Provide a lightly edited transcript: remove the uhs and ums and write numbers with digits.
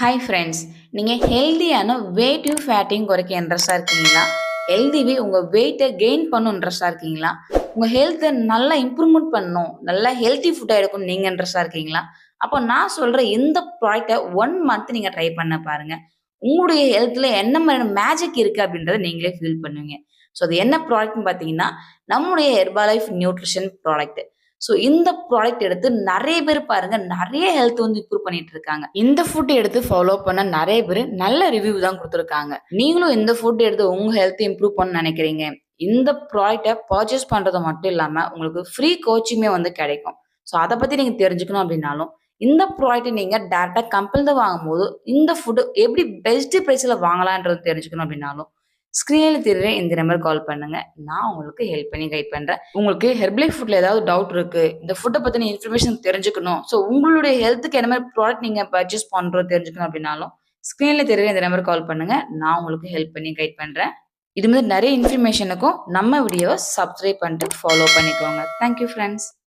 Hi friends. நீங்கள் ஹெல்தியான வெயிட்டையும் ஃபேட்டையும் குறைக்க இன்ட்ரெஸ்டாக இருக்கீங்களா? ஹெல்திவே உங்கள் வெயிட்டை கெயின் பண்ணணும் இன்ட்ரெஸ்டாக இருக்கீங்களா? உங்கள் ஹெல்த்தை நல்லா இம்ப்ரூவ்மெண்ட் பண்ணணும், நல்லா ஹெல்த்தி ஃபுட்டாக எடுக்கணும் நீங்கள் இன்ட்ரெஸ்டாக இருக்கீங்களா? அப்போ நான் சொல்கிற இந்த ப்ராடக்டை 1 மந்த் நீங்கள் ட்ரை பண்ண பாருங்கள். உங்களுடைய ஹெல்த்தில் என்ன மாதிரியான மேஜிக் இருக்குது அப்படின்றத நீங்களே ஃபீல் பண்ணுவீங்க. ஸோ அது என்ன ப்ராடக்ட்னு பார்த்தீங்கன்னா, நம்முடைய ஹெர்பாலைஃப் நியூட்ரிஷன் ப்ராடக்ட். ஸோ இந்த ப்ராடக்ட் எடுத்து நெறைய பேர் பாருங்க, நெறைய ஹெல்த் வந்து இம்ப்ரூவ் பண்ணிட்டு இருக்காங்க. இந்த ஃபுட் எடுத்து ஃபாலோ பண்ண நெறைய பேர் நல்ல ரிவ்யூ தான் குடுத்துருக்காங்க. நீங்களும் இந்த ஃபுட் எடுத்து உங்க ஹெல்த் இம்ப்ரூவ் பண்ண நெனைக்கிறீங்க. இந்த ப்ராடக்ட்ட பர்ச்சேஸ் பண்றது மட்டும் இல்லாம, உங்களுக்கு ஃப்ரீ கோச்சிங்குமே வந்து கிடைக்கும். ஸோ அத பத்தி நீங்க தெரிஞ்சுக்கணும் அப்படின்னாலும், இந்த ப்ராடக்ட்ட நீங்க டைரக்ட்டா கம்பெனில வாங்கும்போது, இந்த ஃபுட் எப்படி பெஸ்ட் பிரைஸ்ல வாங்கலான்றது தெரிஞ்சுக்கணும் அப்படின்னாலும், ஸ்க்ரீன்ல தெரியிற இந்த நம்பருக்கு கால் பண்ணுங்க. நான் உங்களுக்கு ஹெல்ப் பண்ணி கைட் பண்றேன். உங்களுக்கு ஹெர்பல் ஃபுட்ல ஏதாவது டவுட் இருக்கு, இந்த ஃபுட்ட பத்தின இன்ஃபர்மேஷன் தெரிஞ்சுக்கணும். ஸோ உங்களுடைய ஹெல்த்துக்கு என்ன மாரி ப்ராடக்ட் நீங்க பர்ச்சேஸ் பண்றோம் தெரிஞ்சுக்கணும் அப்படின்னாலும், ஸ்க்ரீன்ல தெரியிற இந்த நம்பருக்கு கால் பண்ணுங்க. நான் உங்களுக்கு ஹெல்ப் பண்ணி கைட் பண்றேன். இது மாதிரி நெறைய இன்ஃபர்மேஷனுக்கும் நம்ம வீடியோவ சப்ஸ்கிரைப் பண்ணிட்டு ஃபாலோ பண்ணிக்கோங்க. Thank you friends.